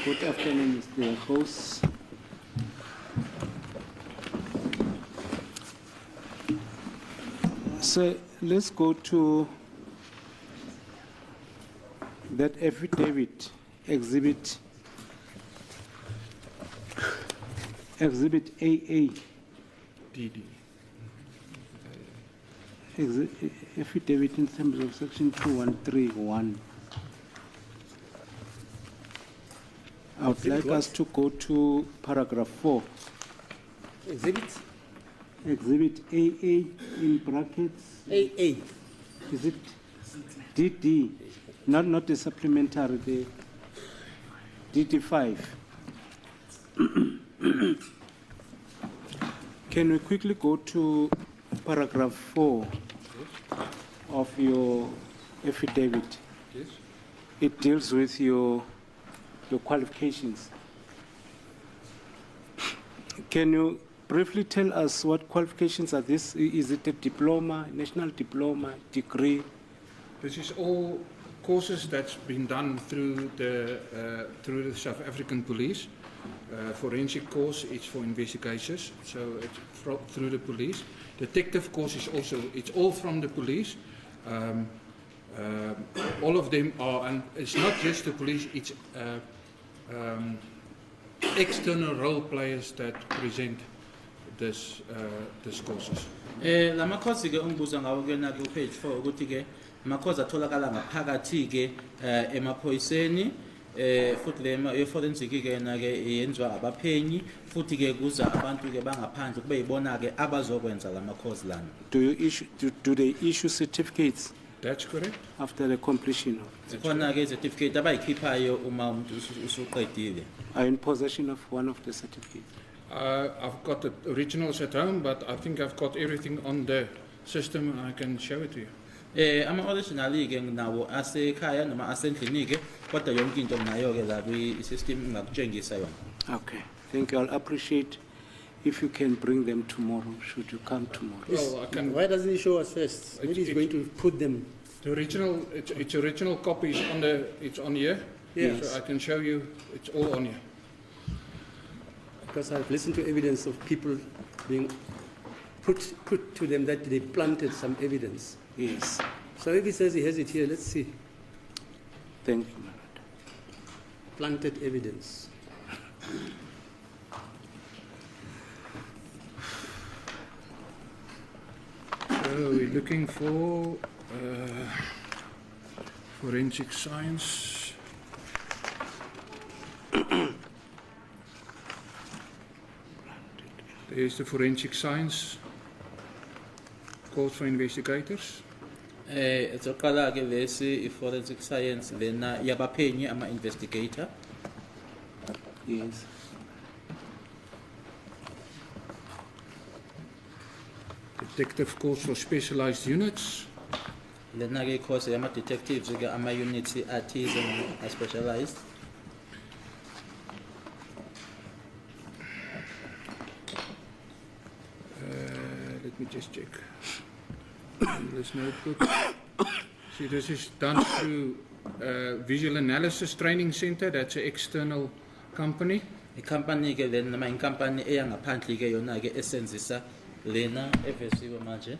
Good afternoon, Mr. Host. So let's go to that affidavit, exhibit AA. DD. Affidavit in terms of section 2131. I would like us to go to paragraph 4. Exhibit Exhibit AA in brackets. AA. Is it DD? Not the supplementary, the DD5. Can we quickly go to paragraph 4 of your affidavit? Yes. It deals with your qualifications. Can you briefly tell us what qualifications are this? Is it a diploma, national diploma, degree? This is all courses that's been done through the South African Police. Forensic course is for investigators, so it's through the police. Detective course is also, it's all from the police. All of them are, and it's not just the police, it's external role players that present this courses. Lama course ke ungibuza ngawo kena ku page 4 ukuthi ke ama course atholakala ngaphakathi ke emaphoyiseni futhi le forensic ke na ke yenziwa abaphenyi futhi ke kuza abantu ke bangaphandle kube yibona ke abazokwenza lama course lana. Do they issue certificates? That's correct. After the completion of it? Khona ke certificate abayikhiphayo uma umuntu usuqedile. Are you in possession of one of the certificates? I've got the originals at home, but I think I've got everything on the system and I can show it to you. Ama original ke nawo asekhaya noma asendlini ke kodwa yonke into nayo ke la kwi system ngakutshengisa yona. Okay, thank you. I'll appreciate if you can bring them tomorrow, should you come tomorrow. Well, I can. Why doesn't he show us first? Maybe he's going to put them. The original, its original copy is on the. It's on here. Yes. So I can show you. It's all on here. Because I've listened to evidence of people being put to them that they planted some evidence. Yes. So if he says he has it here, let's see. Thank you, my lord. Planted evidence. So we're looking for forensic science. There's the forensic science course for investigators. Ezoqala ke lesi forensic science lena yabaphenyi ama investigator. Yes. Detective course for specialized units. Lena ke course yama detectives ke ama units athize noma specialized. Let me just check. This notebook. See, this is done through Visual Analysis Training Center. That's an external company. Company ke lena noma inkampani eyangaphandle ke yona ke esenzisa lena evesiwe manje.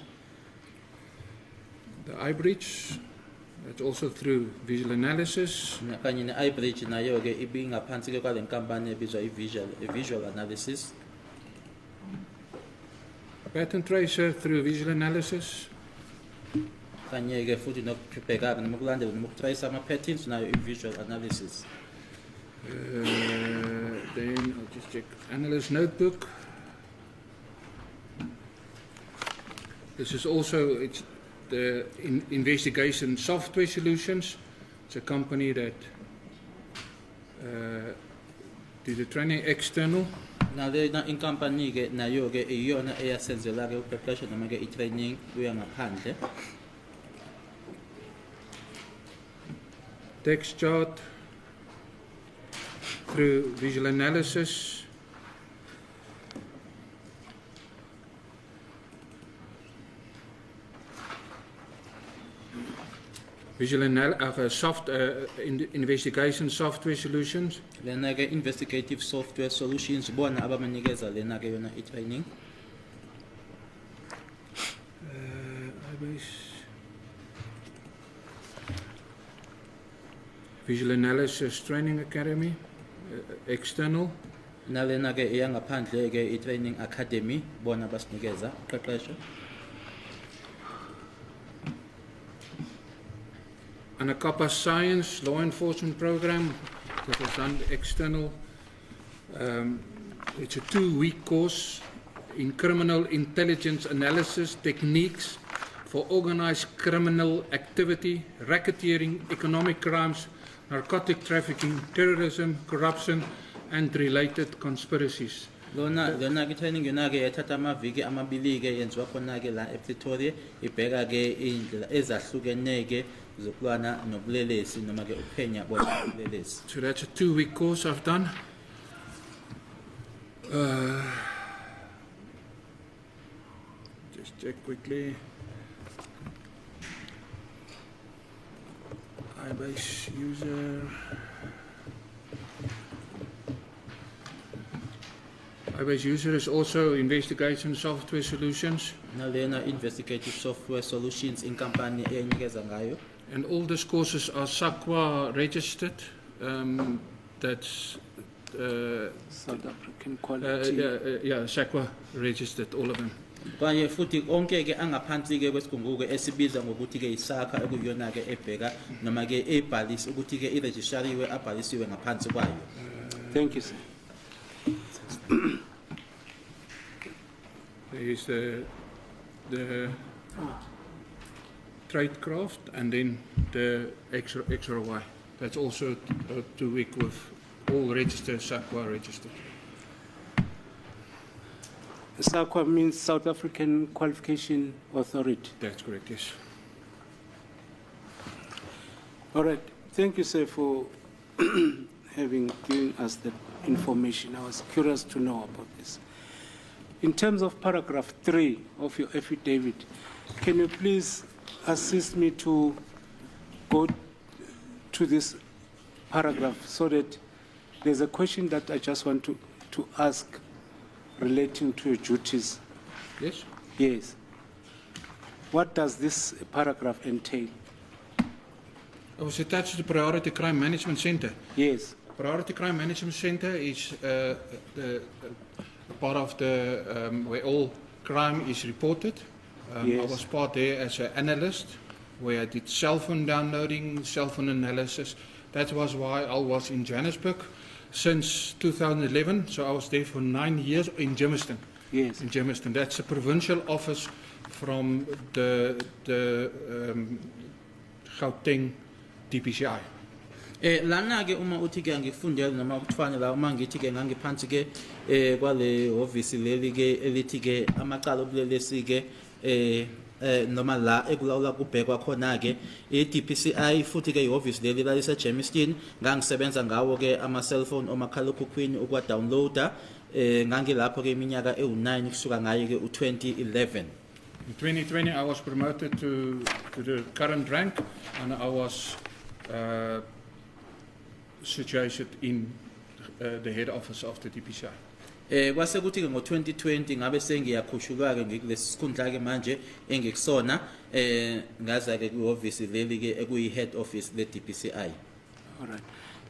The iBridge. That's also through Visual Analysis. Kanye ne iBridge nayo ke ibingaphansi ke kwale nkampani ebizwa visual analysis. Pattern Tracer through Visual Analysis. Kanye ke futhi nokubheka noma ukulandela noma ukutrace ama patterns nayo visual analysis. Then I'll just check Analyst Notebook. This is also, it's the Investigation Software Solutions. It's a company that did the training external. Na lena inkampani ke nayo ke iyona eyasenzela ke uqeqesho noma ke i-training kuya ngaphandle. Text chart through Visual Analysis. investigation software solutions. lena ke investigative software solutions bona abamanikeza lena ke yona i-training. Visual Analysis Training Academy, external. Nalena ke eyangaphandle ke i-training academy bona basinikeza uqeqesho. Anacapa Science Law Enforcement Program, that was done external. It's a 2-week course in criminal intelligence analysis techniques for organized criminal activity, racketeering, economic crimes, narcotic trafficking, terrorism, corruption, and related conspiracies. Lona ke training yona ke yathatha amaviki amabili ke yenziwa khona ke la ePretoria ibheka ke indlela ezahlukeneke ke zokulwana nobulelesi noma ke ukuphenya bona ubulelesi. So that's a 2-week course I've done. Just check quickly. iBase user. iBase user is also investigation software solutions. Nalena investigative software solutions inkampani eyanikeza ngayo. And all these courses are SAQA registered. That's South African quality. yeah, SAQA registered, all of them. Kwaye futhi onke ke angaphansi ke kwesigunguko esibiza ngokuthi ke isakha ekuyona ke ebheka noma ke ebhalisi ukuthi ke iregistrariwe abhalisiwe ngaphansi kwayo. Thank you, sir. There is the tradecraft and then the XRY. That's also a 2-week with all registered, SAQA registered. SAQA means South African Qualification Authority. That's correct, yes. All right. Thank you, sir, for having given us the information. I was curious to know about this. In terms of paragraph 3 of your affidavit, can you please assist me to go to this paragraph so that there's a question that I just want to ask relating to your duties? Yes? Yes. What does this paragraph entail? I was attached to the Priority Crime Management Center. Yes. Priority Crime Management Center is the part of the where all crime is reported. I Yes. was part there as an analyst, where I did cell phone downloading, cell phone analysis. That was why I was in Johannesburg since 2011. So I was there for 9 years in Germiston. Yes. In Germiston, that's a provincial office from the Gauteng DPCI. Lana ke uma uthi ke ngifundela noma ukufana la uma ngithi ke ngangiphansi ke kwale office leli ke elithi ke amacala obulelesi ke noma la ekulawula kubhekwa khona ke iDPCI futhi ke ioffice leli lalise Germiston ngangisebenza ngawo ke ama cellphone omakhalekhukhwini okwa downloader ngangilapho ke iminyaka ewu9 kusuka ngayo ke u2011. In 2020, I was promoted to the current rank, and I was situated in the head office of the DPCI. Kwase kuthi ke ngo2020 ngabe sengiyakhushulwa ke ngikulesi sikhundla ke manje engikusona ngaza ke kuoffice leli ke ekuyi head office le DPCI. All right.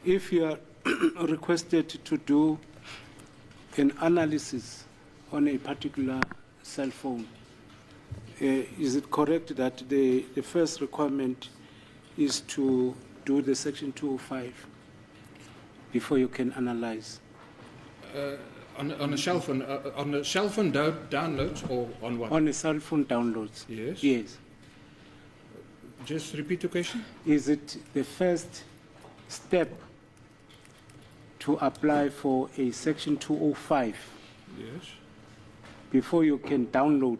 If you are requested to do an analysis on a particular cell phone, is it correct that the first requirement is to do the section 205 before you can analyze? On a cell phone, downloads or on what? On a cell phone downloads? Yes. Yes. Just repeat the question. Is it the first step to apply for a section 205 Yes. before you can download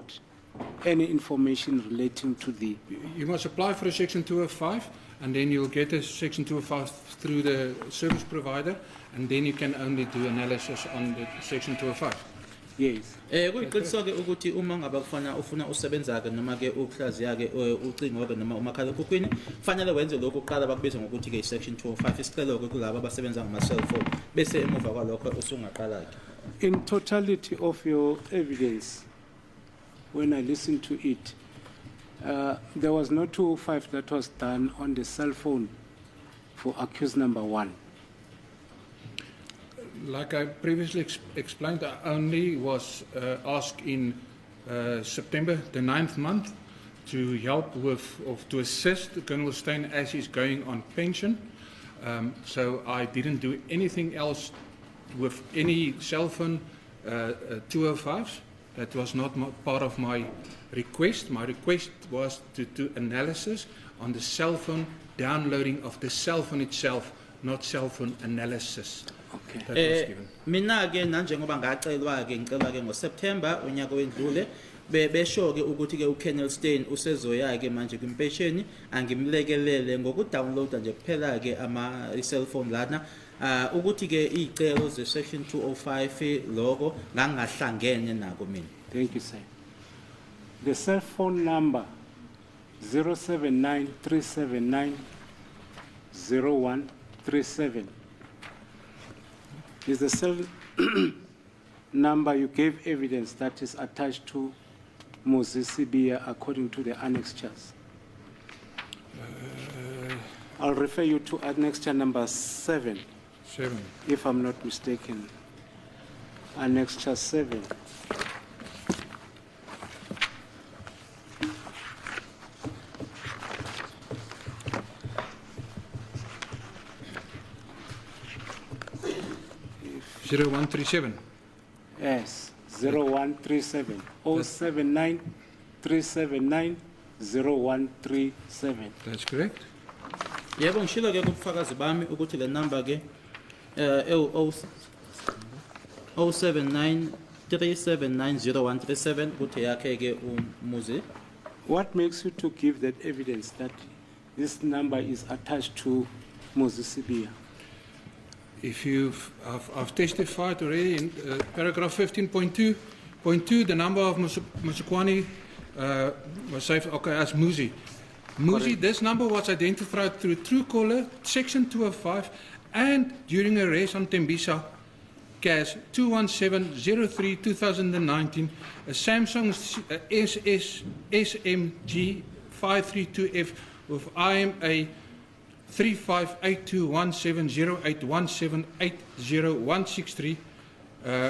any information relating to the... You must apply for a Section 205, and then you'll get a Section 205 through the service provider, and then you can only do analysis on the Section 205. Yes. Kuyiqiniso ke ukuthi uma ngabe ufuna usebenza ke noma ke uhlaziya ke ucingo ke noma umakhalekhukhwini kufanele wenze lokho kuqala bakubiza ngokuthi ke section 205 isicelo ke kulabo abasebenza ngama cellphone bese emuva kwalokho usungaqala ke. In totality of your evidence, when I listened to it, there was no 205 that was done on the cell phone for accused number 1. Like I previously explained, I only was asked in September, the 9th month, to help with, or to assist Colonel Steyn as he's going on pension. So I didn't do anything else with any cell phone 205s. That was not part of my request. My request was to do analysis on the cell phone, downloading of the cell phone itself, not cell phone analysis. Okay. That was given. Mina ke nanjengoba ngacelwa ke ngicelwa ke ngoSeptember unyaka wendlule besho ke ukuthi ke uKolonel Steyn usezoya ke manje kwimpesheni angimlekelele ngokudownloada nje kuphela ke ama cellphone lana ukuthi ke izicelo ze section 205 lokho ngangahlangene nako mina. Thank you, sir. The cell phone number 079-379-0137 is the cell number you gave evidence that is attached to Moses Sibiya according to the annexures. I'll refer you to annexure number 7, 7. if I'm not mistaken. Annexure 7. If 0137. Yes, 0137 079 379 0137. That's correct. Yebo ngishilo ke kubufakazi bami ukuthi le number ke 079-379-0137 ukuthi yakhe ke umuzi. What makes you to give that evidence that this number is attached to Moses Sibiya? If I've testified already in paragraph 15.2, the number of Masukwani was saved as Muzi. Muzi, this number was identified through Truecaller, section 205, and during a race on Tembisa, CAS 21703-2019, a Samsung SMG 532F with IMA 358217081780-163,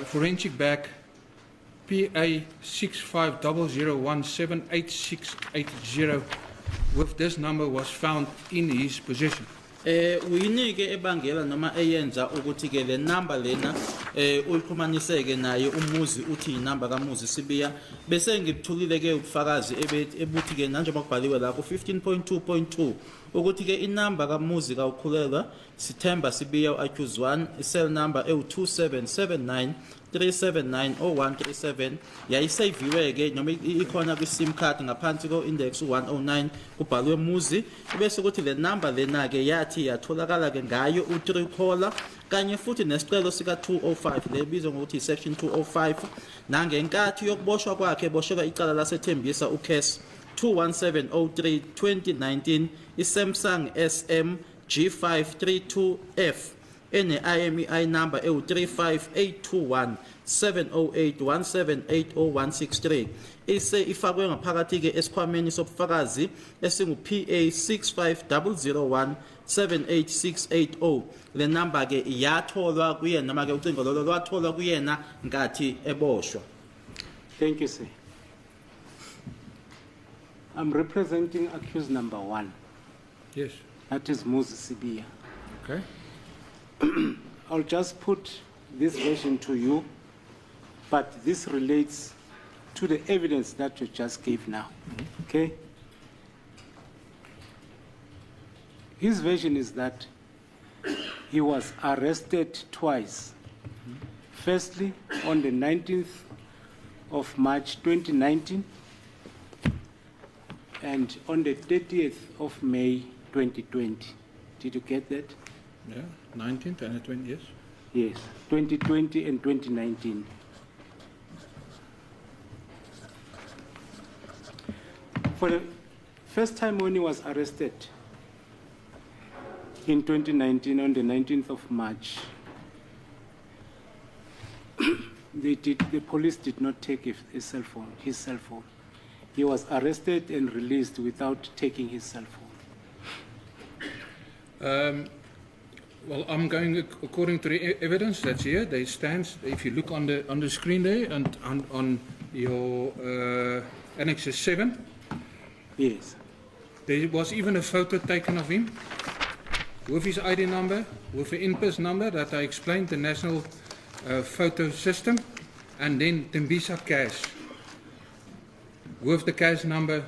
forensic back PA 6500178680, with this number was found in his possession. Uyinike ebangela noma eyenza ukuthi ke le number lena uyixhumaniseke naye umuzi uthi inamba kaMuzi Sibiya bese ngibthulile ke ubufakazi ebuthi ke njengoba kubhaliwe la ku 15.2.2 ukuthi ke inamba kaMuzi kaUkhulelwa Sithemba Sibiya accused 1 cell number ewu2779 3790137 yayisaviwe ke noma ikhona kwi sim card ngaphansi ko index 109 kubhalwe Muzi bese ukuthi le number lena ke yathi yatholakala ke ngayo uTruecaller kanye futhi nesicelo sika 205 lebizwa ngokuthi section 205 nangenkathi yokuboshwa kwakhe boshelwa icala laseThembisa uCase 21703 2019 iSamsung SM G532F ene IMEI number ewu35821 7081780-163 ise ifakwe ngaphakathi ke esikhwameni sobufakazi esingu PA 65001 78680 le number ke yatholwa kuyena noma ke ucingo lolo lwatholwa kuyena ngathi eboshwa. Thank you, sir. I'm representing accused number 1. Yes. That is Moses Sibiya. Okay. I'll just put this version to you, but this relates to the evidence that you just gave now. Okay? His version is that he was arrested twice. Firstly, on the 19th of March 2019, and on the 30th of May 2020. Did you get that? Yeah, 19th and the 20th, yes. Yes, 2020 and 2019. For the first time when he was arrested in 2019 on the 19th of March, the police did not take his cell phone. He was arrested and released without taking his cell phone. Well, I'm going according to the evidence that's here. They stands. If you look on the screen there and on your Annexus 7, Yes. there was even a photo taken of him with his ID number, with the INPS number that I explained, the national photo system, and then Tembisa cash with the cash number,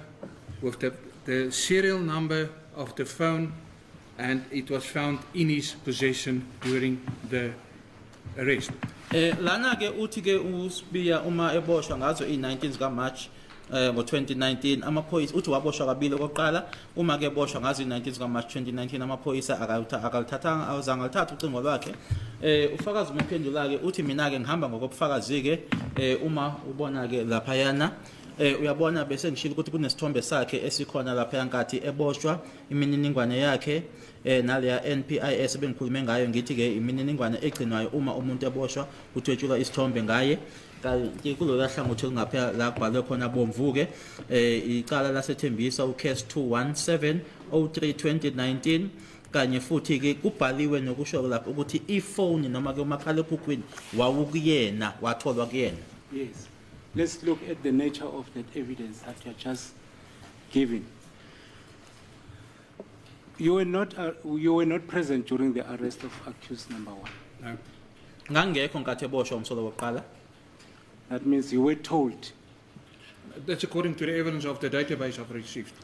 with the serial number of the phone, and it was found in his possession during the arrest. Lana ke uthi ke uSibiya uma eboshwa ngazo i-19 zika March ngo-2019 amaphoyisa uthi waboshwa kabili okokuqala uma ke eboshwa ngazo i-19 zika March 2019 amaphoyisa akalithathanga awuzange alithatha ucingo lwakhe. Ufakazi umphendula ke uthi mina ke ngihamba ngokobufakazi ke uma ubona ke laphayana uyabona bese ngishilo ukuthi kunesithombe sakhe esikhona lapha yankathi eboshwa imininingwane yakhe naleya NPIS bengikhulume ngayo ngithi ke imininingwane egcinwayo uma umuntu eboshwa kuthwetshulwa isithombe ngaye kanti kulola hlangothi ngapha la kubhalwe khona bomvuke icala lasethembisa ucase 21703/2019 kanye futhi ke kubhaliwe nokusho lapha ukuthi ifone noma ke umakhalekhukhwini wawukuyena watholwa kuyena. Yes. Let's look at the nature of that evidence that you are just giving. You were not present during the arrest of accused number 1. No. Ngangekho nkathi eboshwa umsolo wokuqala. That means you were told. That's according to the evidence of the database I've received.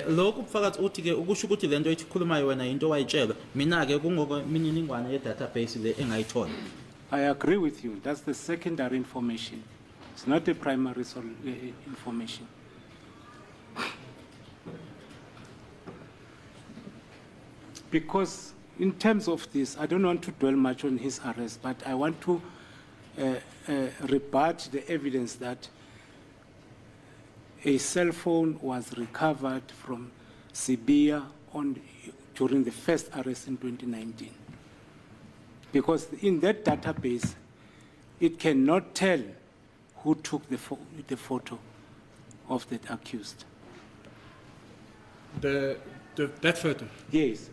Lokhu ubufakazi uthi ke ukusho ukuthi lento eyikhulumayo wena into wayitshelwa mina ke kungokemininingwane ye-database le engayithola. I agree with you. That's the secondary information. It's not the primary information. Because in terms of this, I don't want to dwell much on his arrest, but I want to rebut the evidence that a cell phone was recovered from Sibiya during the first arrest in 2019. Because in that database, it cannot tell who took the photo of that accused. That photo? Yes.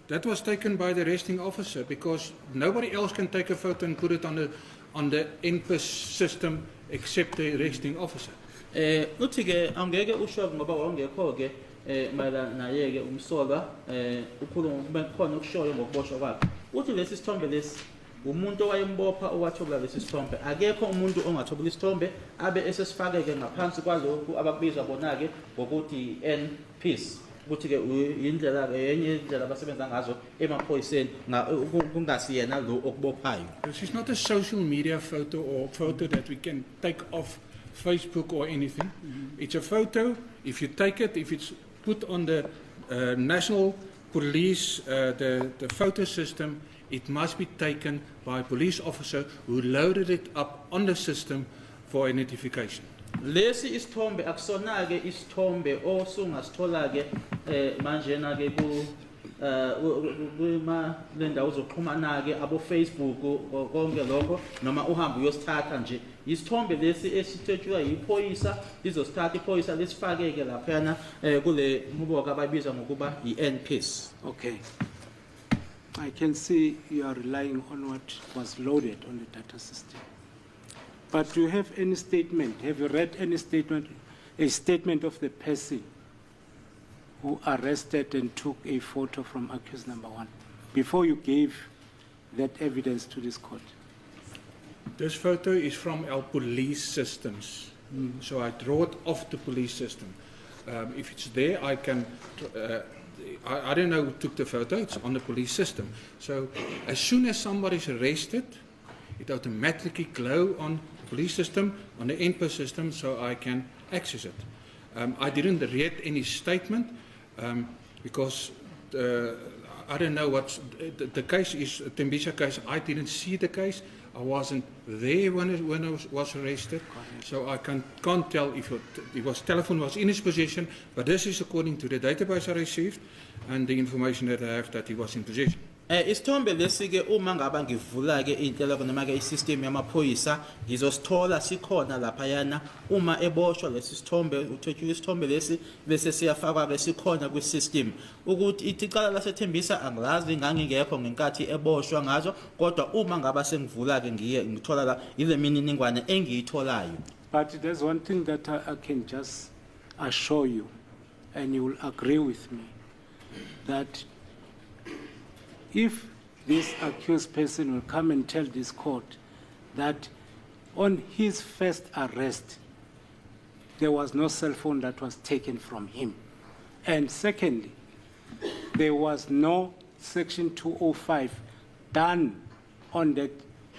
That was taken by the arresting officer because nobody else can take a photo and put it on the NPS system except the arresting officer. Uthi ke angeke usho ngoba wangekho ke mayelana naye ke umsolwa ukhuluma khona ukushoyo ngokuboshwa kwakhe. Uthi lesi sithombe lesi umuntu owayembopha owathola lesi sithombe akekho umuntu ongathola isithombe abe esesifakeke ngaphansi kwalokhu abakubiza bona ke ngokuthi NPS. Ukuthi ke indlela yenye indlela abasebenza ngazo emaphoyiseni kungasiyena lo okubophayo. This is not a social media photo or photo that we can take off Facebook or anything. It's a photo. If you take it, if it's put on the national police the photo system, it must be taken by a police officer who loaded it up on the system for identification. Lesi isithombe akusona ke isithombe osungasithola ke manje na ke ku lendawo zokuxhumana ke abo Facebook konke lokho noma uhamba uyosithatha nje isithombe lesi esithethwa yiphoyisa lizosithatha iphoyisa lesifake ke laphana kule muboka abayibiza ngokuba iNPS. Okay. I can see you are relying on what was loaded on the data system. But do you have any statement? Have you read any statement, a statement of the person who arrested and took a photo from accused number 1 before you gave that evidence to this court? This photo is from our police systems. So I draw it off the police system. If it's there, I can, I don't know who took the photo, it's on the police system. So as soon as somebody's arrested, it automatically glow on the police system, on the NPS system, so I can access it. I didn't read any statement because I don't know what's the case is a Tembisa case. I didn't see the case. I wasn't there when I was arrested, so I can't tell if telephone was in his possession. But this is according to the database I received and the information that I have that he was in possession. Isithombe lesi ke uma ngaba ngivula ke inhlelo noma ke isystem yamaphoyisa ngizosithola sikhona lapha yana uma eboshwa lesi sithombe uthwetshwe isithombe lesi bese siyafakwa ke sikhona kwi system ukuthi icala laseThembisa angilazi ngangingekho ngenkathi eboshwa ngazo kodwa uma ngaba sengivula ke ngiye ngithola la ile mininingwane engiyitholayo. But there's one thing that I can just assure you, and you will agree with me, that if this accused person will come and tell this court that on his first arrest, there was no cell phone that was taken from him. And secondly, there was no Section 205 done on that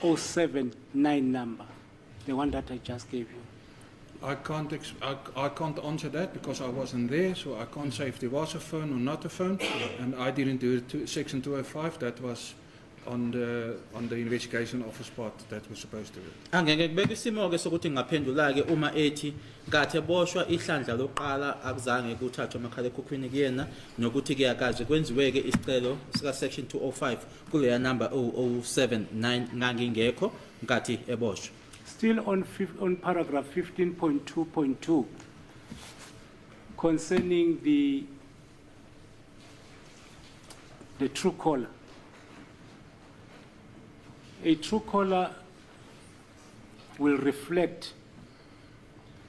079 number, the one that I just gave you. I can't answer that because I wasn't there, so I can't say if there was a phone or not a phone, and I didn't do it. Section 205, that was on the investigation office part that was supposed to do. Angeke kubeka isimo ke sokuthi ngaphendula ke uma ethi kathi eboshwa ihlandla loqala akuzange kuthathwe amakhala ekhukhwini kuyena nokuthi ke akaze kwenziwe ke isicelo sika section 205 kuleya number 0079 ngangingekho ngathi eboshwa. Still on paragraph 15.2.2 concerning the true caller. A true caller will reflect,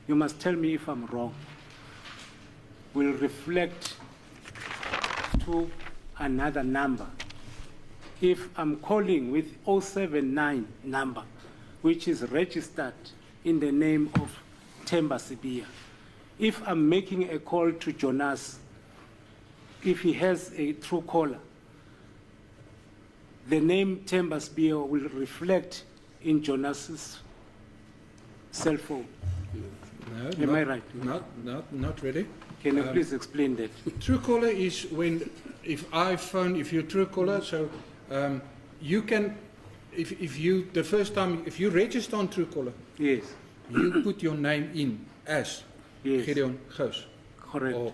you must tell me if I'm wrong, will reflect to another number. If I'm calling with 079 number, which is registered in the name of Themba Sibiya, if I'm making a call to Jonas, if he has a true caller, the name Themba Sibiya will reflect in Jonas's cell phone. No, Am I right? Not really. Can you please explain that? Truecaller is when, if you're Truecaller, so you can, if you register on Truecaller, Yes, you put your name in as Yes. Gideon Gous. correct. Or,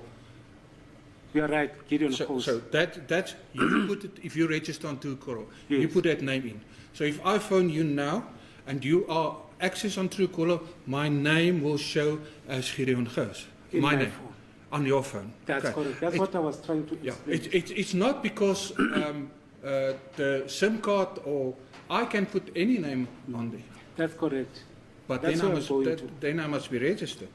You are right, Gideon so Gous. that you put it, if you register on Truecaller, you Yes. put that name in. So if I phone you now and you are access on Truecaller, my name will show as Gideon Gous. In my my name. phone. On your phone. That's Okay. correct. That's what I was trying to Yeah, explain. it's not because the SIM card or I can put any name on there, That's correct. but That's then what I'm going to. then I must be registered.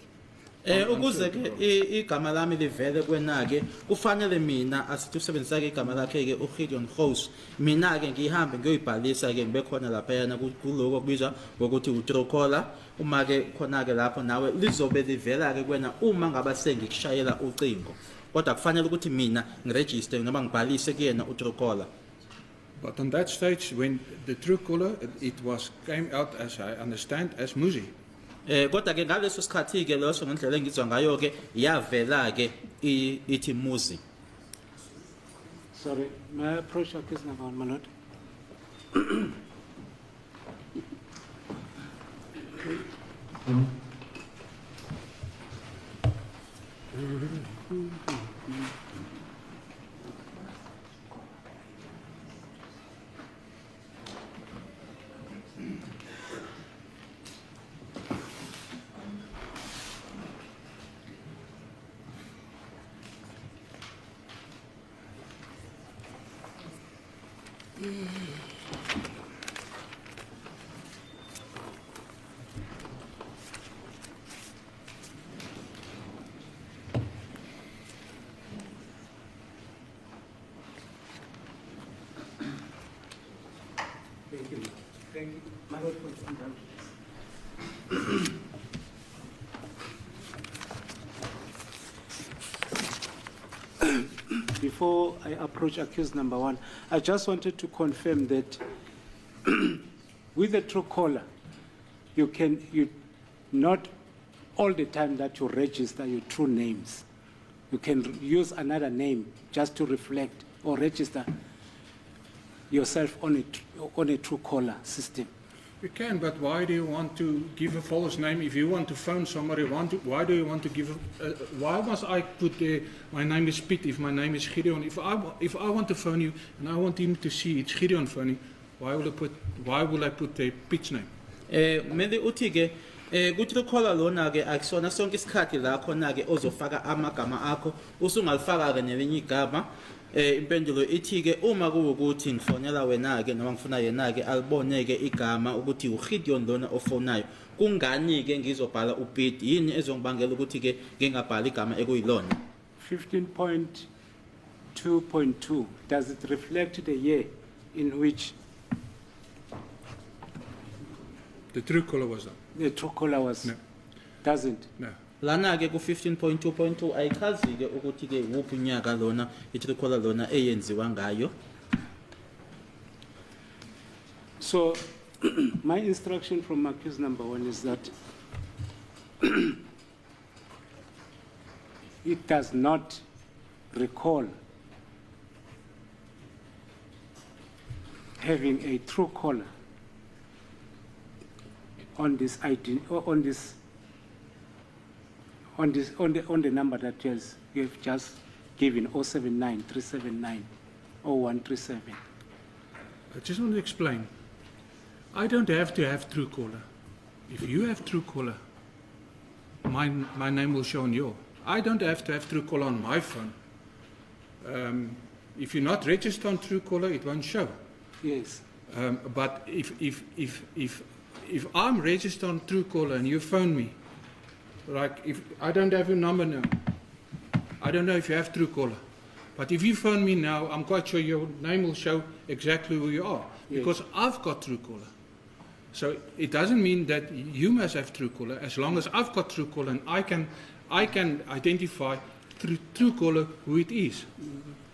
Ukuze ke igama lami livele kwena ke kufanele mina asithi usebenzisa ke igama lakhe ke uGideon Gous mina ke ngihambe ngiyoyibhalisa ke ngibe khona lapha yana kuloko kubizwa ngokuthi uTruecaller uma ke khona ke lapho nawe lizobe livela ke kwena uma ngaba sengikushayela ucingo kodwa kufanele ukuthi mina ngiregister noma ngibhalise kuyena uTruecaller. But on that stage, when the Truecaller, it came out as I understand as Muzi. Kodwa ke ngaleso sikhathi ke leso ngendlela engizwa ngayo ke yavela ke ithi Muzi. Sorry, may I approach your case number one, my lord? Thank you. Thank you. My lord, for your indulgence. Before I approach accused number one, I just wanted to confirm that with a Truecaller, you not all the time that you register your true names. You can use another name just to reflect or register yourself on a Truecaller system? You can, but why do you want to give a false name? If you want to phone somebody, why do you want to give why must I put there, my name is Piet, if my name is Gideon? If I want to phone you and I want him to see it's Gideon phoning, why will I put the Piet's name? Mele uthi ke ku-Truecaller lona ke akusona sonke isikhathi la khona ke ozofaka amagama akho usungalifaka ke nelinye igama. Impendulo ithi ke uma kuwukuthi ngifonela wena ke noma ngifuna yena ke alibone ke igama ukuthi uGideon lona ofonayo, kungani ke ngizobhala uPiet? Yini ezongibangela ukuthi ke ngingabhala igama ekuyilona? 15.2.2, does it reflect the year in which The Truecaller was done. the Truecaller was? No. Doesn't? No. Lana ke ku 15.2.2 ayichazi ke ukuthi ke wuphi unyaka lona iTruecaller lona eyenziwa ngayo. So, my instruction from accused number 1 is that it does not recall having a Truecaller on this ID, or on the number that you have just given, 079 379 0137. I just want to explain. I don't have to have Truecaller. If you have Truecaller, my name will show on your. I don't have to have Truecaller on my phone. If you're not registered on Truecaller, it won't show. Yes. But if I'm registered on Truecaller and you phone me, like if I don't have your number now, I don't know if you have Truecaller. But if you phone me now, I'm quite sure your name will show exactly who you are, because I've got Truecaller. So it doesn't mean that you must have Truecaller. As long as I've got Truecaller and I can identify through Truecaller who it is.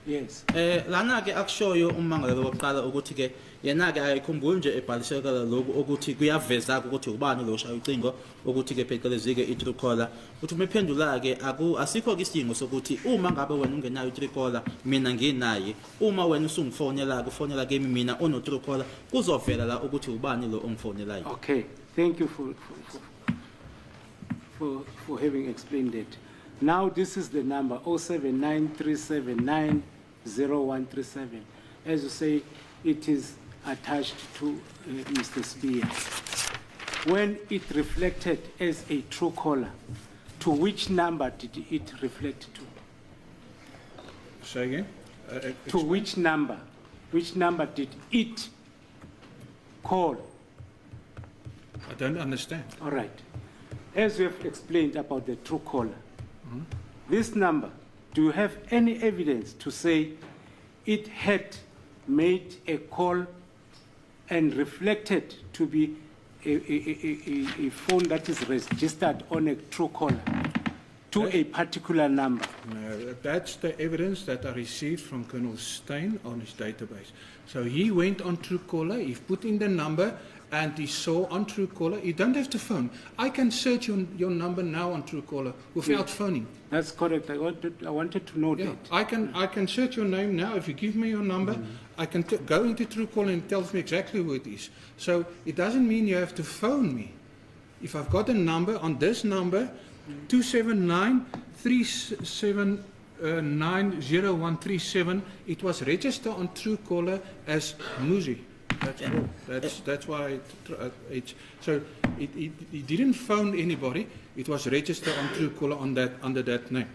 Yes. Lana ke akushoyo ummangalo wokuqala ukuthi ke yena ke ayikhumbuli nje ebhalisekela lokhu ukuthi kuyaveza ukuthi ubani lo shaya ucingo ukuthi ke phecelezi ke iTruecaller. Uthi umephendula ke asikho ke isidingo sokuthi uma ngabe wena ungenayo iTruecaller mina nginaye, uma wena usungifonela kufonela ke mina ono Truecaller kuzovela la ukuthi ubani lo ongifonelayo. Okay. Thank you for having explained it. Now this is the number 079 0137. As you say, it is attached to Mr. Spear. When it reflected as a Truecaller, to which number did it reflect to? Say again? To which number? Which number did it call? I don't understand. All right. As we have explained about the Truecaller, this number, do you have any evidence to say it had made a call and reflected to be a phone that is registered on a Truecaller to a particular number? No, that's the evidence that I received from Colonel Stein on his database. So he went on Truecaller, he put in the number, and he saw on Truecaller. You don't have to phone. I can search your number now on Truecaller without phoning. That's correct. I wanted to know Yeah, that. I can search your name now. If you give me your number, I can go into Truecaller and it tells me exactly who it is. So it doesn't mean you have to phone me. If I've got a number on this number, 279 379 0137, it was registered on Truecaller as Muzi. That's all. That's why it didn't phone anybody. It was registered on Truecaller under that name.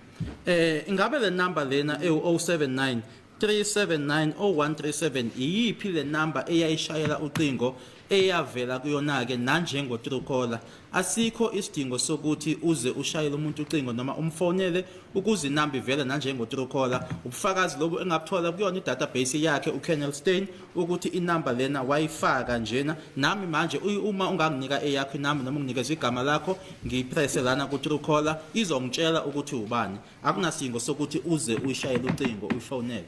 Ingabe le number lena 079 379 0137 iyiphi le number eyayishayela ucingo eyavela kuyona ke nanjengo Truecaller? Asikho isidingo sokuthi uze ushayele umuntu ucingo noma umfonele ukuze inamba ivele nanjengo Truecaller. Ubufakazi lobu engabuthola kuyona idatabase yakhe uKolonel Stein ukuthi inamba lena wayifaka njena. Nami manje uma unganginika eyakho inamba noma unginikeza igama lakho ngiyipress lana ku Truecaller izongitshela ukuthi ubani. Akunasidingo sokuthi uze uyishayele ucingo uyifonele.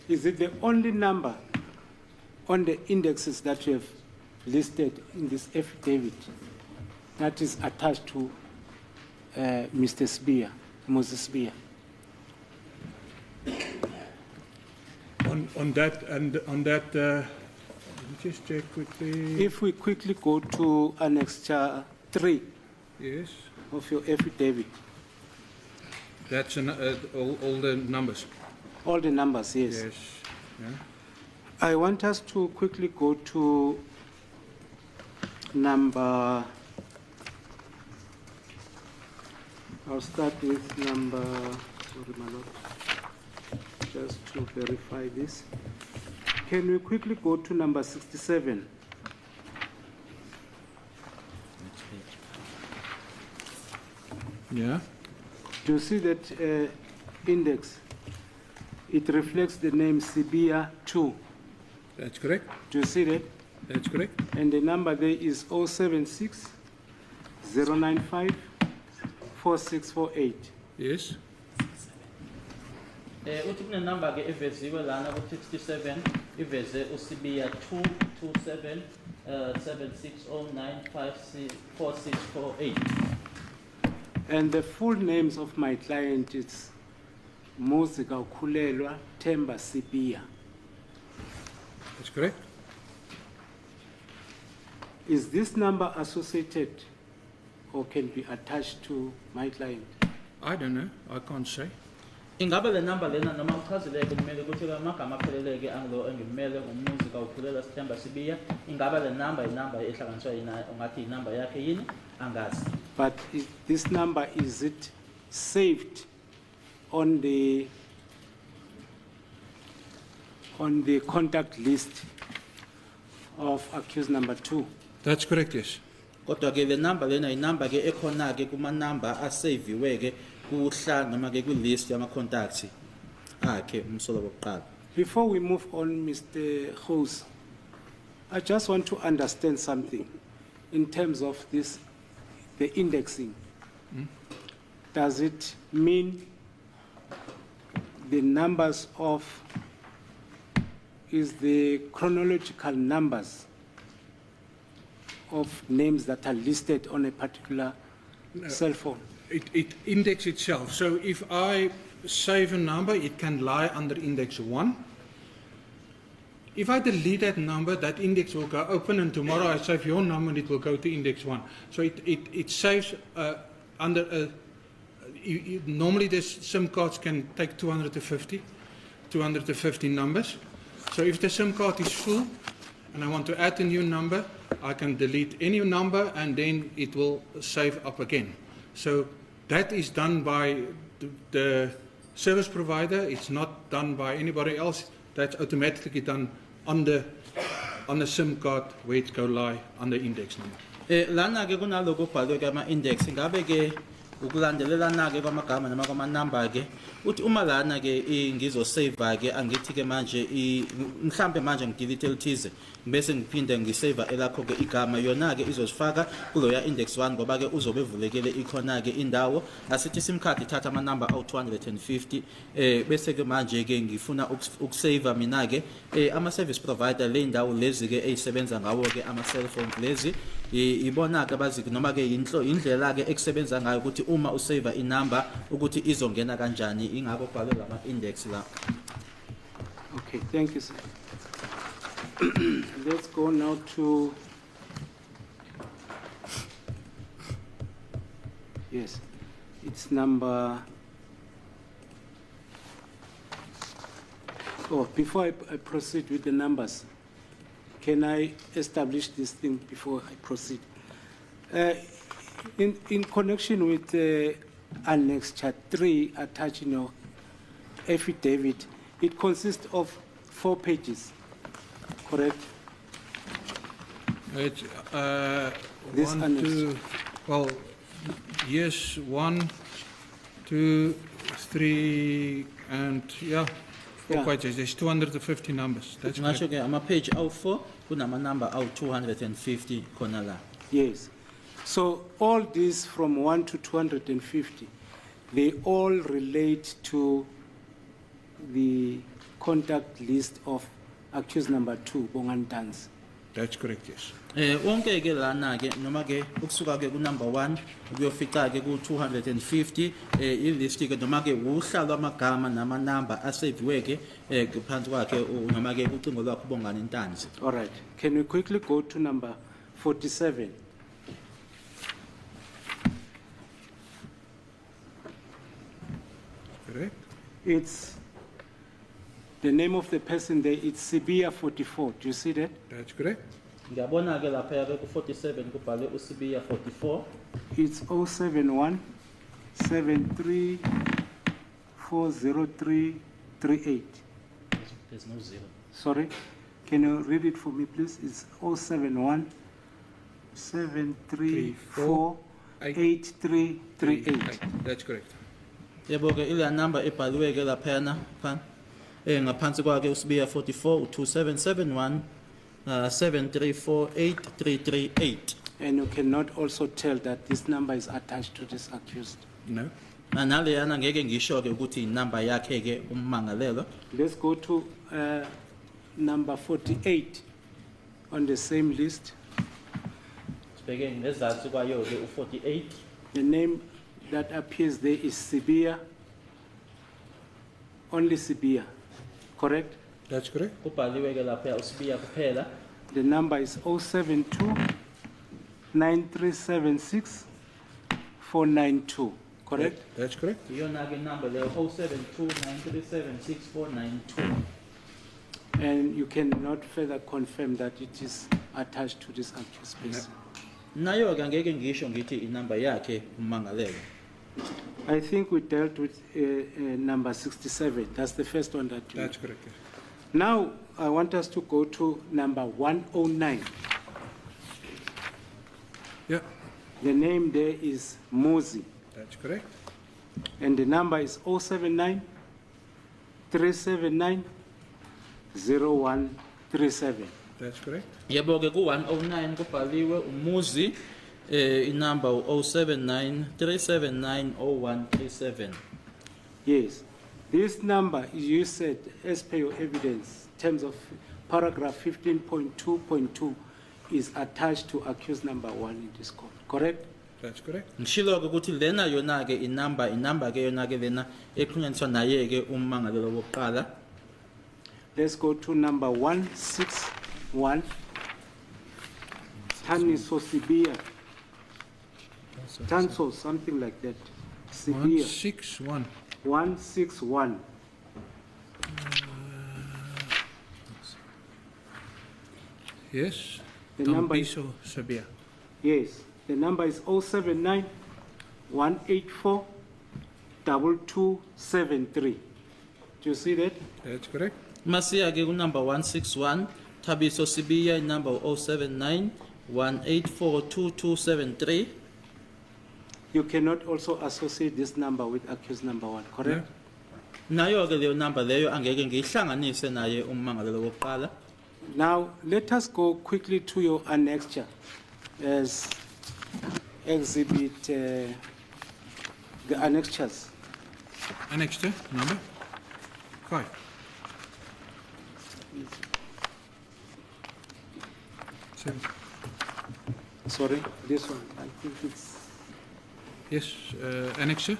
Is it the only number on the indexes that you have listed in this affidavit that is attached to Mr. Spear, Moses Spear? On that, let me just check quickly. If we quickly go to Annexure 3 Yes, of your affidavit, that's all the numbers. all the numbers, yes. Yes. Yeah. I want us to quickly go to number, I'll start with number, sorry my lord, just to verify this. Can we quickly go to number 67? Yeah. Do you see that index? It reflects the name Sibia 2. That's correct. Do you see that? That's correct. And the number there is 076 095 4648. Yes. Uthi kunenamba ke eveziwe lana ku 67 iveze uSibiya 227 7609564648. And the full names of my client is Muzika Khulelwa Themba Sibia. That's correct. Is this number associated or can be attached to my client? I don't know. I can't say. Ingabe le number lena noma uchazileke kumele ukuthi amagama apheleleke anglo engimele ngumuzika ukhulela Themba Sibiya ingabe le number inamba ehlanganiswa yina ungathi inamba yakhe yini angazi. But this number, is it saved on the contact list of accused number 2? That's correct, yes. Kodwa ke le number lena inamba ke ekhona ke kuma number asaviwe ke kuhla noma ke kulist yama contacts akhe umsolo wokuqala. Before we move on, Mr. Khosi, I just want to understand something in terms of this, the indexing. Does it mean the numbers of, is the chronological numbers of names that are listed on a particular cell phone? It index itself. So if I save a number, it can lie under index 1. If I delete that number, that index will go open, and tomorrow I save your number and it will go to index 1. So it saves under a, normally the SIM cards can take 250 numbers. So if the SIM card is full and I want to add a new number, I can delete any number and then it will save up again. So that is done by the service provider. It's not done by anybody else. That's automatically done on the SIM card where it go lie on the index number. Lana ke kunaloko kubhalwe ke ama index ngabe ke ukulandelelana ke kwamagama noma kwama number ke uthi uma lana ke ngizo save ke angithi ke manje mhlambe manje ngidelete elithize bese ngiphinde ngisave elakho ke igama yona ke izosifaka kuloya index 1 ngoba ke uzobe evulekele ikhona ke indawo asithi sim card ithatha ama number awu 250 bese ke manje ke ngifuna ukusave mina ke ama service provider le indawo lezi ke ezisebenza ngawo ke ama cell phone lezi ibona ke bazi noma ke indlela ke ekusebenza ngayo ukuthi uma usave inumber ukuthi izongena kanjani ingakho bhalwe lama index la. Okay, thank you, sir. Let's go now to, yes, it's number, before I proceed with the numbers, can I establish this thing before I proceed? In connection with Annexure 3 attached in your affidavit, it consists of 4 pages, correct? It's This 1, annex. 2, well, yes, 1, 2, 3, and yeah, 4 Yeah. pages. There's 250 numbers. That's Ngasho correct. ke ama page awu 4 kunama number awu 250 khona la. Yes. So all these from 1 to 250, they all relate to the contact list of accused number 2, Bongan Dance. That's correct, yes. Wonke ke lana ke noma ke ukusuka ke ku number 1 ukuyofica ke ku 250 ilist ke noma ke uhlalo amagama nama number aseviwe ke phansi kwakhe noma ke ucingo lwakhe ubongani intanzi. All right. Can we quickly go to number 47? Correct? It's the name of the person there. It's Sibia 44. Do you see that? That's correct. Ngiyabona ke lapha ke ku 47 kubhale uSibiya 44. It's 071 73 403 38. There's no zero. Sorry, can you read it for me, please? It's 071 734 8338. That's correct. Yebo ke ile number ebhaliwe ke lapha na phan ngaphansi kwakhe uSibiya 44 2771 7348338. And you cannot also tell that this number is attached to this accused. No. Naleyana ngeke ngisho ke ukuthi inumber yakhe ke ummangalelwa. Let's go to number 48 on the same list. Sibheke ngezathu kwayo ke u48. The name that appears there is Sibia, only Sibia, correct? That's correct. Kubhaliwe ke lapha uSibiya kuphela. The number is 072 9376 492, correct? That's correct. Iyona ke number leyo 0729376492. And you cannot further confirm that it is attached to this accused person. Nayo ke ngeke ngisho ngithi inumber yakhe ummangalelwa. I think we dealt with number 67. That's the first one that you... That's correct, yes. Now, I want us to go to number 109. Yeah, The name there is Muzi, that's correct. and the number is 079 379 0137. That's correct. Yebo ke ku 109 kubhaliwe umuzi inumber 0793790137. Yes. This number, you said, as per your evidence, in terms of paragraph 15.2.2, is attached to accused number 1 in this court, correct? That's correct. Ngishilo ke ukuthi lena yona ke inumber ke yona ke lena ekhunyaniswa naye ke ummangalelo wokuqala. Let's go to number 161. Taniso Sibia. Tanso, something like that. Sibia. 161. 161. Yes. The number is- Tambiso Sabia. Yes, the number is 079 184 2273. Do you see that? That's correct. Masiya ke ku number 161 Thabiso Sibiya number 0791842273. You cannot also associate this number with accused number 1, correct? Nayo ke leyo number leyo angeke ngihlanganise naye ummangalelo wokuqala. Now, let us go quickly to your annexure as exhibit the annexures. Annexed number 5. Seven. Sorry, this one. I think it's Yes, annexed.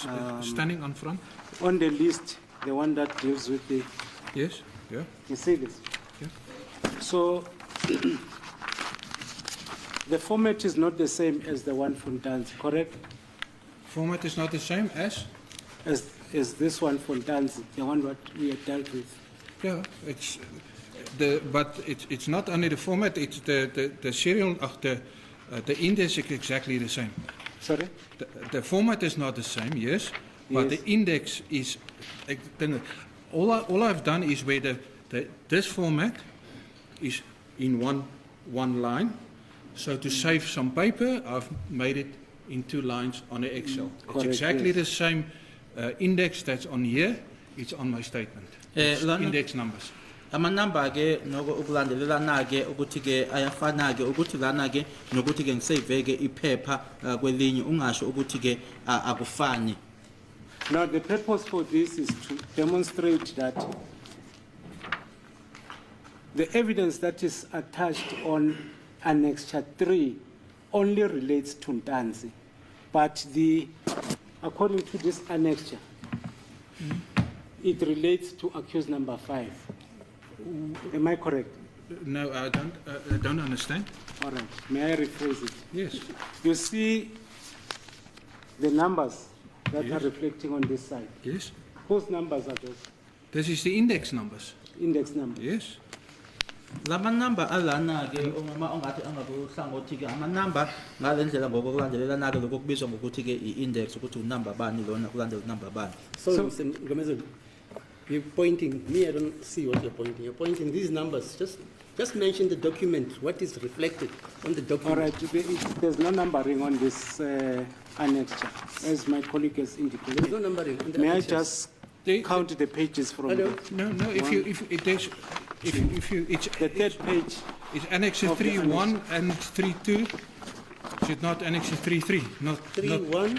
Um, Standing on front. on the list, the one that deals with the, Yes, yeah. you see this? Yeah. So, the format is not the same as the one from Danzi, correct? Format is not the same as? As this one from Danzi, the one that we have dealt with. Yeah, it's but it's not only the format, it's the serial of the index is exactly the same. Sorry? The format is not the same, yes, but Yes. the index is. All I've done is where this format is in one line. So to save some paper, I've made it in 2 lines on the Excel. It's Correct, exactly yes. the same index that's on here. It's on my statement. It's Lana- index numbers. Amanamba ke noko ukulandelelana ke ukuthi ke ayafana ke ukuthi lana ke nokuthi ke ngisave ke iphepha kwelinye ungasho ukuthi ke akufani. Now, the purpose for this is to demonstrate that the evidence that is attached on Annexure 3 only relates to Ntanzi, but according to this annexure, it relates to accused number 5. Am I correct? No, I don't understand. All right. May I rephrase it? Yes. You see the numbers that Yes. are reflecting on this side. Yes. Whose numbers are those? This is the index numbers. Index numbers. Yes. Lama number alana ke uma ongathi angabuhlangothi ke ama number ngalendlela ngokulandelela nake lokubizwa ngokuthi ke i-index ukuthi unumber bani lona kulandela number bani. So, So- Mr. Gomezulu, you're pointing, me, I don't see what you're pointing. You're pointing these numbers. Just mention the document, what is reflected on the All document. right. There's no numbering on this annexure, as my colleague has There's no indicated. numbering on the May I annexures. just count the pages from Hello? the, No, if it's the third page? it's Annexure Of the 3.1 and 3.2. Is it not Annexure 3.3? Not 3-1,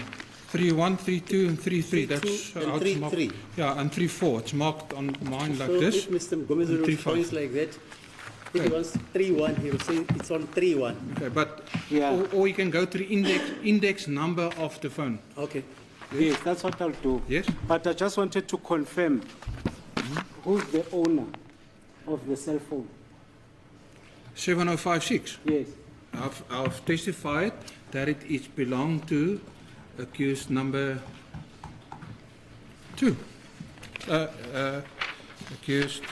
3.1, 3.2, and 3.3. 3.2 That's and how it's marked. 3.3. Yeah, and 3.4. It's marked on mine like so this. if Mr. Gomezulu 3-5. points like that, if he wants 3-1, he will say it's on 3-1. Okay, but Yeah. or you can go to the index number of the phone. Okay. Yes, that's what I'll do. Yes. But I just wanted to confirm who's the owner of the cell phone. 7056. Yes. I've testified that it is belong to accused number 2. Accused.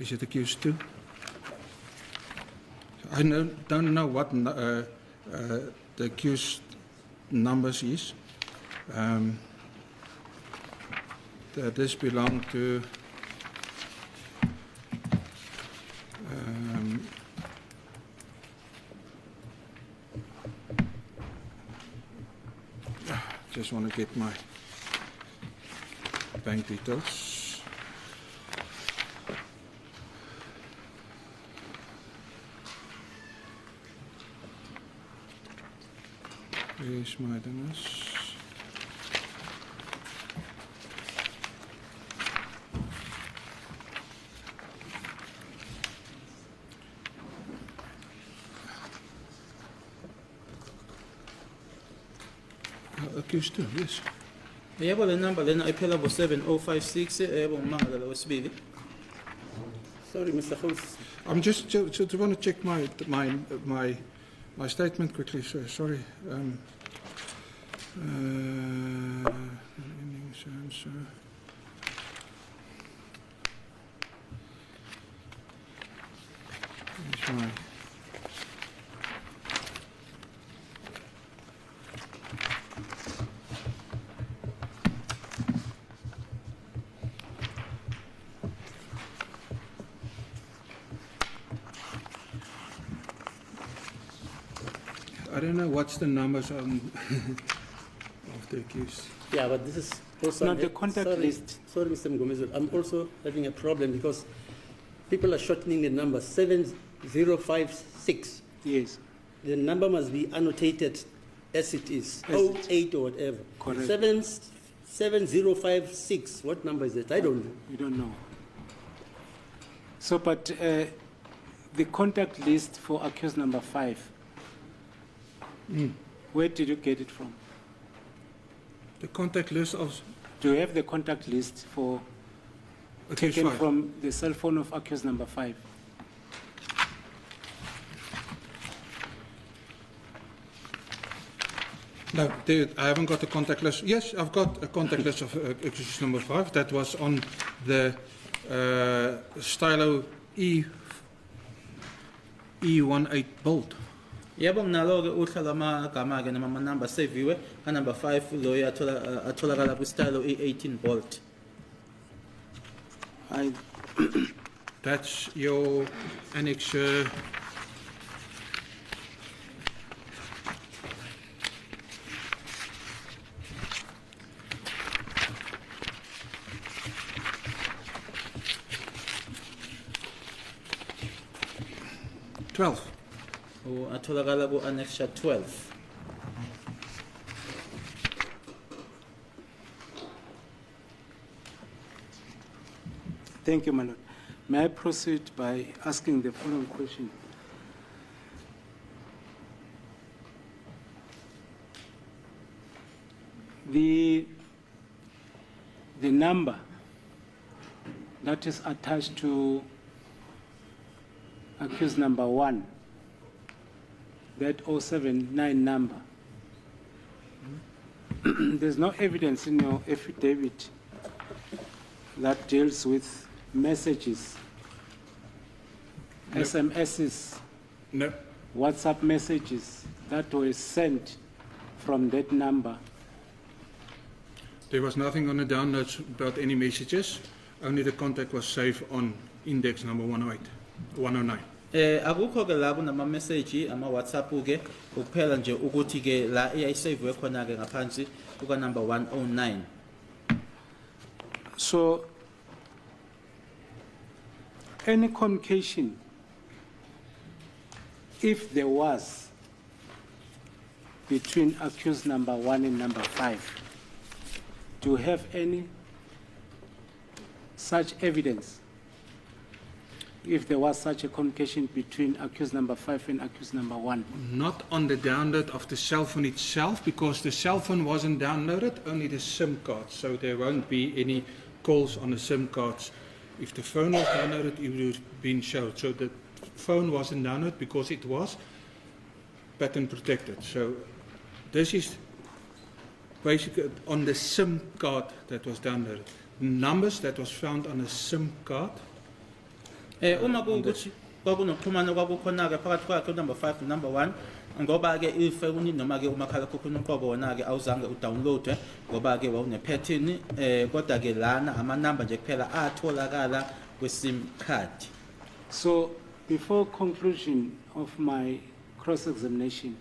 Is it accused 2? I don't know what the accused numbers is. That this belong to just want to get my bank details. Where's my diners? Accused too, yes. Yebo le number lena iphela bo 7056 yebo ngimangala wesibili. Sorry, Mr. House. I'm just want to check my statement quickly. Sorry. Here's my. I don't know what's the numbers of the accused. Yeah, but this is also... Not the contact sorry, list. Sorry, Mr. Mgomezulu. I'm also having a problem because people are shortening the number 7056. Yes. The number must be annotated as it is, As it- 08 or whatever. Correct. 7056, what number is it? I don't know. We don't know. So, but the contact list for accused number 5, where did you get it from? The contact list of Do you have the contact list for accused taken 5. from the cell phone of accused number 5? No, I haven't got the contact list. Yes, I've got a contact list of accused number 5. That was on the Stylo E18 bolt. Yebo nginalo ke uhla lamagama ke nama number saviwe ka number 5 loyo atholakala ku style E18 bolt. That's your annex. $12. Atholakala ku annexure 12. Thank you, my lord. May I proceed by asking the following question? The number that is attached to accused number 1, that 079 number, there's no evidence in your affidavit that deals with messages, No. SMSs, No, WhatsApp messages that were sent from that number. there was nothing on the downloads about any messages. Only the contact was saved on index number 109. Akukho ke la kunama message ama WhatsApp ke kuphela nje ukuthi ke la eyayisave khona ke ngaphansi kuka number 109. So, any communication, if there was, between accused number 1 and number 5, do you have any such evidence? If there was such a communication between accused number 5 and accused number 1? Not on the download of the cell phone itself, because the cell phone wasn't downloaded, only the SIM card. So there won't be any calls on the SIM cards. If the phone was downloaded, it would have been shown. So the phone wasn't downloaded because it was patent protected. So this is basically on the SIM card that was downloaded. Numbers that was found on a SIM card. Uma kuwukuthi kwakunokuxhumana kwakukhona ke phakathi kwakhe number 5 no number 1 ngoba ke ifoni noma ke umakhala ekhukhwini uqobo wona ke awuzange udownload ngoba ke wawune pattern kodwa ke lana ama number nje kuphela atholakala kwi SIM card. So, before conclusion of my cross-examination,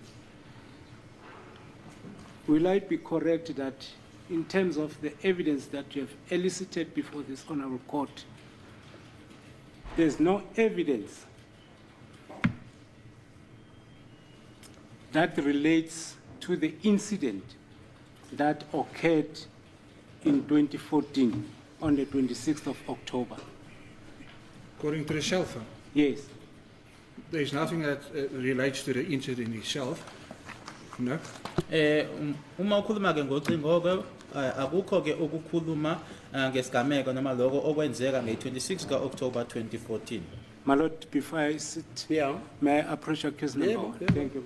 will I be correct that in terms of the evidence that you have elicited before this honorable court, there's no evidence that relates to the incident that occurred in 2014 on the 26th of October? According to the cell phone, Yes. there's nothing that relates to the incident itself. No. Uma ukhuluma ke ngocingo ke akukho ke ukukhuluma ngesigameko noma lokho okwenzeka nge-26 ka-October 2014. My lord, before I sit, Yeah. may I approach accused number Yeah, 1? yeah. Thank you.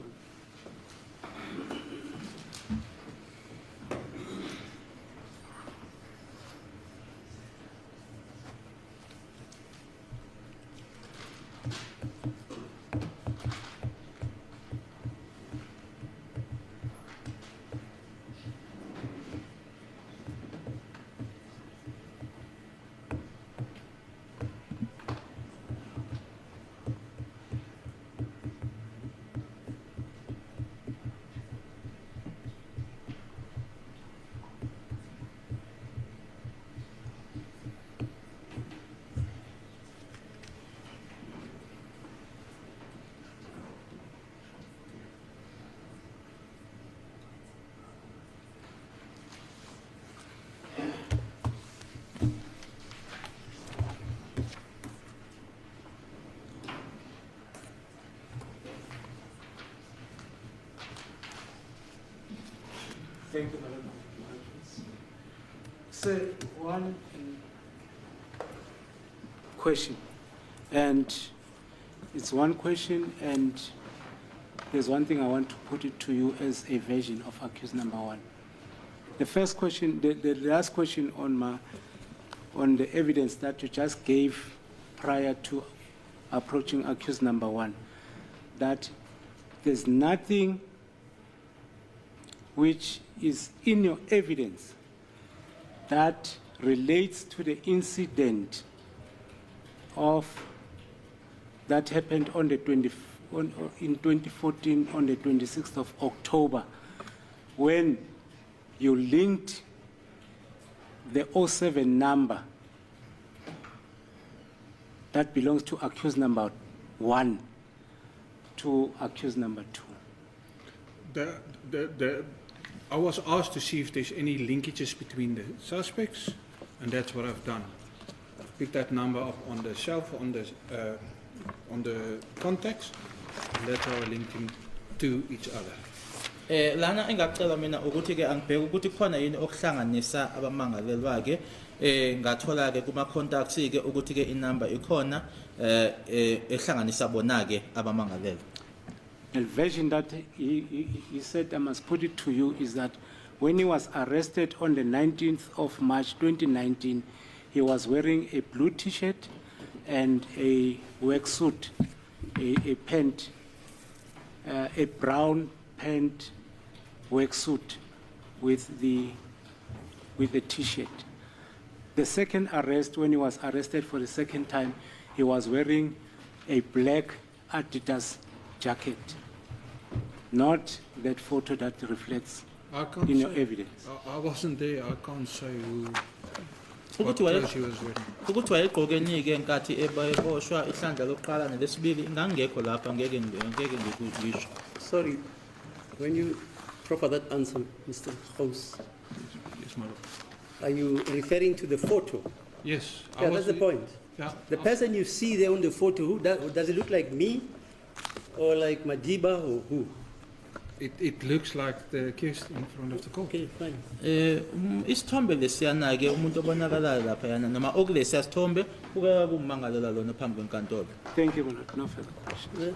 Thank you, Madam. So, one question, and it's one question, and there's one thing I want to put it to you as a version of accused number 1. The first question, the last question on the evidence that you just gave prior to approaching accused number 1, that there's nothing which is in your evidence that relates to the incident of that happened on the in 2014 on the 26th of October, when you linked the 07 number that belongs to accused number 1 to accused number 2. I was asked to see if there's any linkages between the suspects, and that's what I've done. I've pick that number up on the shelf, on the contacts, and that's how I link them to each other. Lana engacela mina ukuthi ke angibheke ukuthi khona yini okuhlanganisa abamangalelwa ke ngathola ke kuma contacts ke ukuthi ke inumber ikhona ehlanganisa bona ke abamangalelwa. The version that he said I must put it to you is that when he was arrested on the 19th of March 2019, he was wearing a blue T-shirt and a work suit, a pant, a brown pant work suit with the T-shirt. The second arrest, when he was arrested for the second time, he was wearing a black Adidas jacket. Not that photo that reflects I can't in your say. evidence. I wasn't there. I can't say what Ukuthi clothes he was wearing. ukuthi wayegqokeni ke nkathi eboshwa ihlandla lokuqala nelesibili ngangekho lapha ngeke ngikusho. Sorry, when you proffer that answer, Mr. House, Yes, my lord. are you referring to the photo? Yes. Yeah, that's the point. Yeah. The person you see there on the photo, who does it look like me or like Madiba or who? It looks like the case in front of the court. Okay, fine. Isithombe lesiyana ke umuntu obonakalayo lapha yana noma okulesiya sithombe kuka kummangalela lona phambi kwenkantolo. Thank you, my lord. No further questions. Yeah.